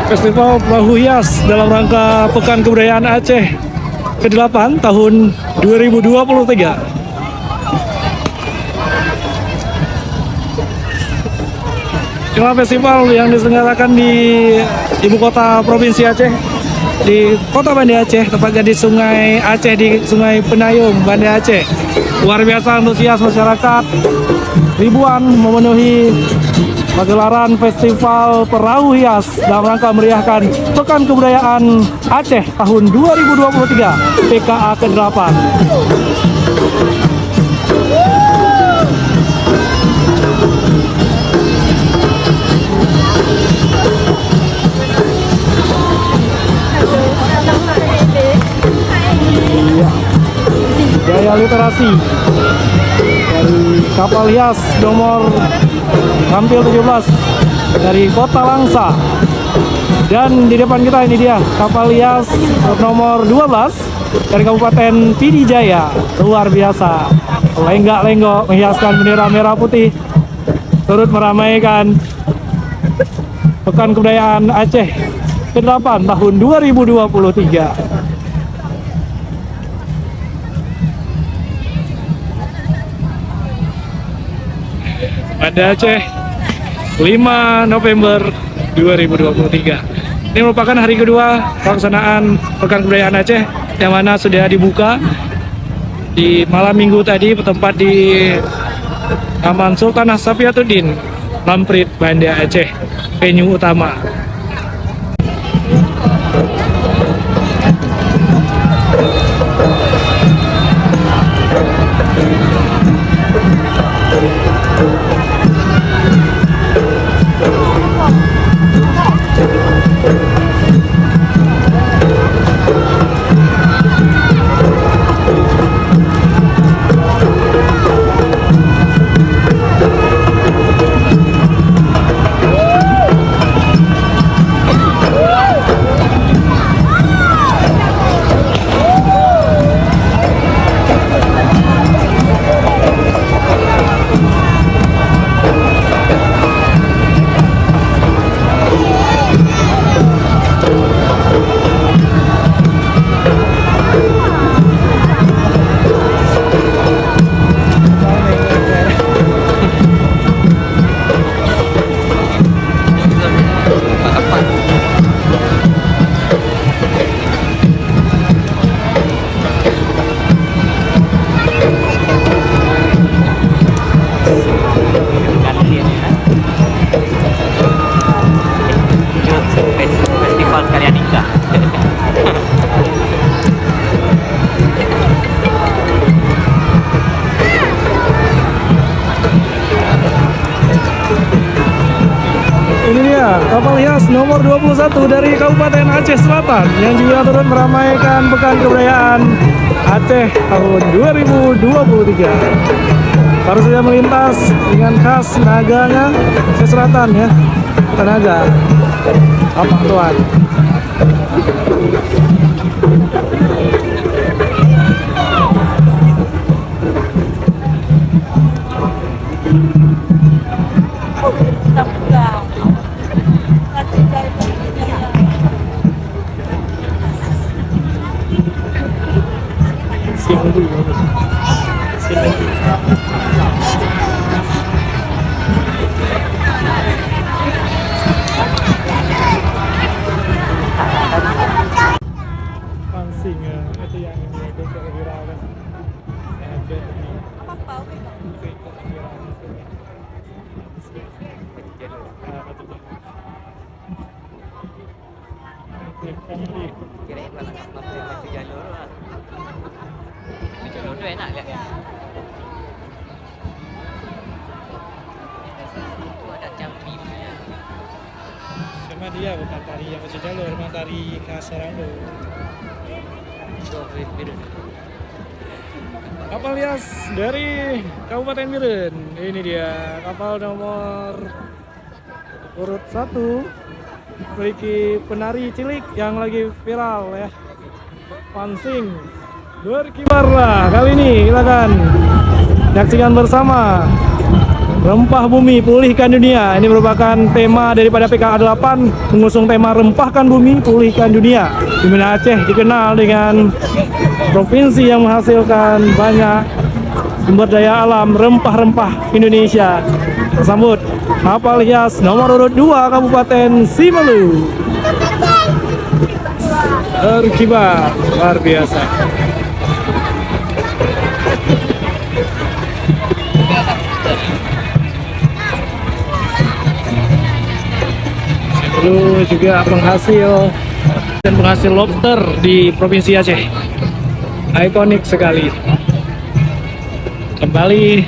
Festival Perahu Hias dalam rangka Pekan Kebudayaan Aceh ke-8 tahun 2023. Inilah festival yang diselenggarakan di ibu kota provinsi Aceh, di kota Banda Aceh, tepatnya di Sungai Aceh, di Sungai Penayung, Banda Aceh. Luar biasa antusias masyarakat, ribuan memenuhi pagelaran Festival Perahu Hias dalam rangka meriahkan Pekan Kebudayaan Aceh tahun 2023 PKA ke-8. Gaya literasi dari kapal hias nomor tampil 17 dari Kota Langsa. Dan di depan kita ini dia kapal hias nomor 12 dari Kabupaten Pidi Jaya. Luar biasa, lenggak-lenggok menghiaskan bendera merah putih, turut meramaikan Pekan Kebudayaan Aceh ke-8 tahun 2023. Banda Aceh 5 November 2023. Ini merupakan hari kedua pelaksanaan Pekan Kebudayaan Aceh yang mana sudah dibuka di malam minggu tadi bertempat di Taman Sultanah Safiatuddin, Lamprit, Banda Aceh, venue utama. Festival sekalian nikah. Ini dia kapal hias nomor 21 dari Kabupaten Aceh Selatan yang juga turut meramaikan Pekan Kebudayaan Aceh tahun 2023. Baru saja melintas dengan khas naganya Aceh Selatan ya, tenaga apa tuan. Pansing ya, itu yang ini itu viral kan. Ada ini. Kirain kalau baju jalur lah. Baju jalur tu enak tak? Tu ada jambi punya. Sama dia bukan tari yang macam jalur, memang tari khas orang tu. Biru. Kapal hias dari Kabupaten Miren. Ini dia kapal nomor urut 1, memiliki penari cilik yang lagi viral ya. Pansing berkibarlah kali ini, silakan saksikan bersama Rempah Bumi, Pulihkan Dunia. Ini merupakan tema daripada PKA 8, mengusung tema Rempahkan Bumi, Pulihkan Dunia. Di mana Aceh dikenal dengan provinsi yang menghasilkan banyak sumber daya alam, rempah-rempah Indonesia. Sambut kapal hias nomor urut 2 Kabupaten Simeulue. Berkibar, luar biasa. Lalu juga penghasil lobster di Provinsi Aceh. Ikonik sekali. Kembali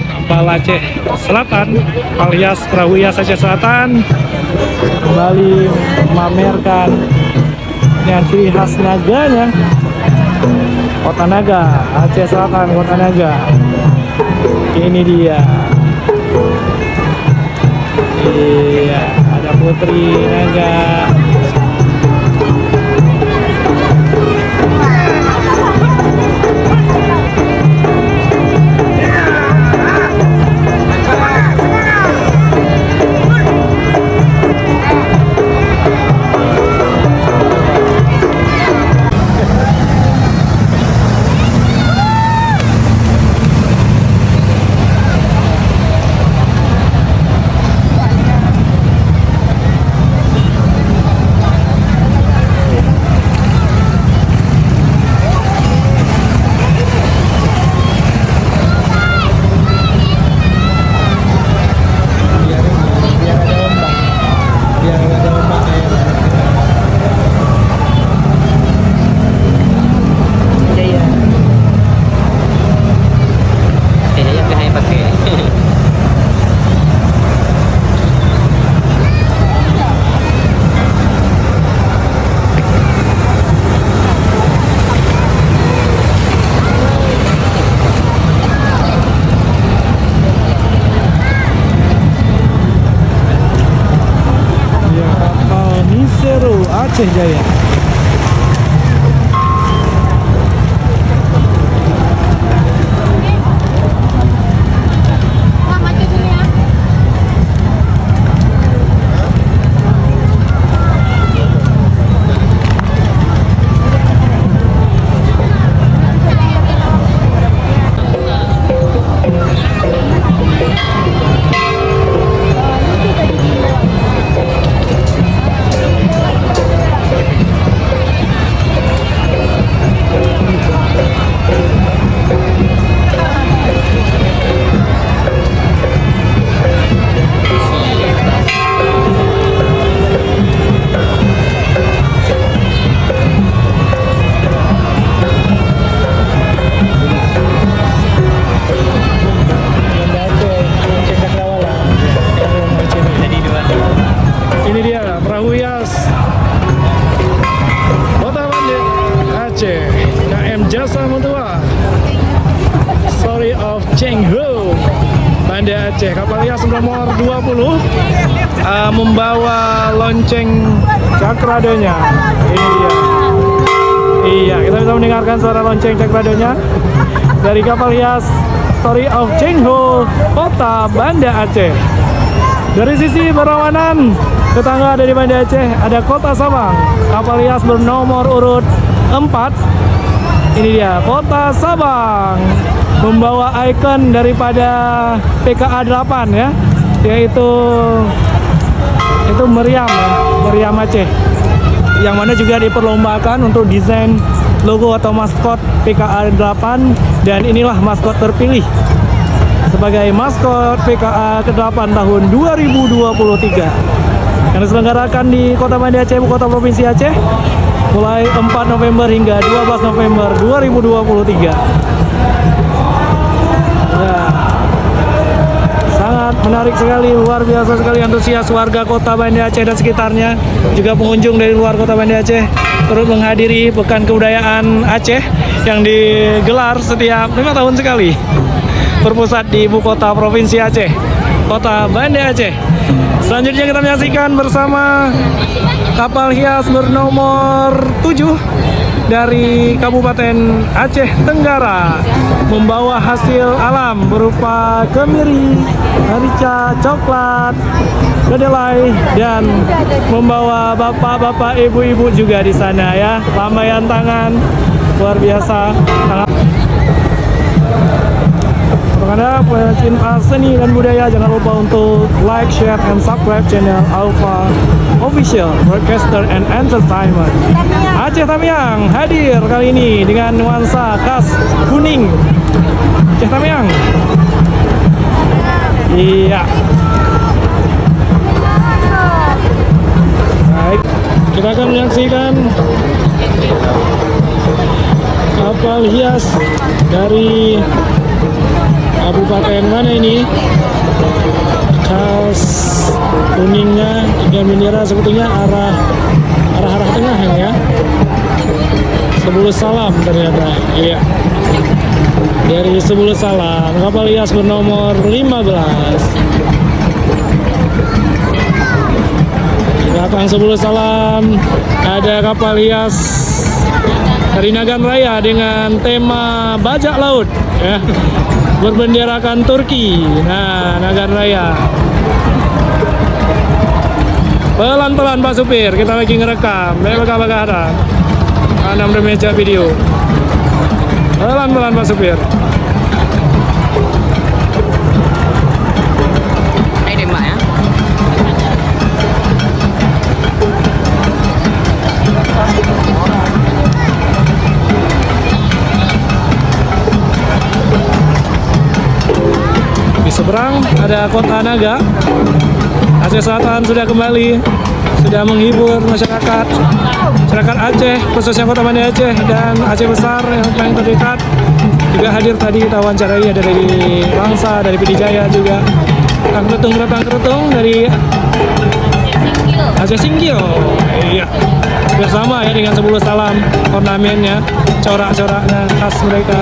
kapal Aceh Selatan, kapal hias perahu hias Aceh Selatan kembali memamerkan dengan ciri khas naganya. Kota Naga, Aceh Selatan, Kota Naga. Ini dia. Iya, ada Putri Naga. Aceh Jaya. Ini dia perahu hias Kota Banda Aceh, KM Jasa Mutua, Story of Cheng Ho Banda Aceh. Kapal hias nomor 20 membawa lonceng cakradonya. Ini dia. Iya, kita bisa mendengarkan suara lonceng cakradonya dari kapal hias Story of Cheng Ho Kota Banda Aceh. Dari sisi berlawanan tetangga dari Banda Aceh ada Kota Sabang, kapal hias bernomor urut 4. Ini dia Kota Sabang, membawa ikon daripada PKA 8 ya, yaitu meriam ya, meriam Aceh, yang mana juga diperlombakan untuk desain logo atau maskot PKA 8, dan inilah maskot terpilih sebagai maskot PKA ke-8 tahun 2023 yang diselenggarakan di Kota Banda Aceh, Ibu Kota Provinsi Aceh, mulai 4 November hingga 12 November 2023. Nah, sangat menarik sekali, luar biasa sekali antusias warga Kota Banda Aceh dan sekitarnya, juga pengunjung dari luar Kota Banda Aceh turut menghadiri Pekan Kebudayaan Aceh yang digelar setiap 5 tahun sekali, berpusat di Ibu Kota Provinsi Aceh, Kota Banda Aceh. Selanjutnya kita menyaksikan bersama kapal hias bernomor 7 dari Kabupaten Aceh Tenggara membawa hasil alam berupa kemiri, merica, coklat, kedelai, dan membawa bapak-bapak, ibu-ibu juga di sana ya. Lambaian tangan luar biasa. Untuk Anda pecinta seni dan budaya, jangan lupa untuk like, share, and subscribe channel Alpha Official Broadcaster and Entertainment. Aceh Tamiang hadir kali ini dengan nuansa khas kuning. Aceh Tamiang. Iya. Baik, kita akan menyaksikan kapal hias dari Kabupaten mana ini, khas kuningnya dan bendera sepertinya arah tengah ya. Sebulus Salam ternyata, iya. Dari Sebulus Salam, kapal hias bernomor 15. Di belakang Sebulus Salam ada kapal hias dari Nagan Raya dengan tema bajak laut ya. Berbenderakan Turki. Nah, Nagan Raya. Pelan-pelan Pak Supir, kita lagi ngerekam. Baga ada. Ana meja video. Pelan-pelan Pak Supir. Ini tembak ya. Di seberang ada Kota Naga. Aceh Selatan sudah kembali, sudah menghibur masyarakat Aceh, khususnya Kota Banda Aceh dan Aceh Besar yang paling terdekat. Juga hadir tadi kita wawancarai, ada dari Langsa, dari Pidijaya juga. Retang kerutung dari Aceh Singkil. Iya. Bersama ya dengan 10 salam ornamennya, corak-coraknya khas mereka.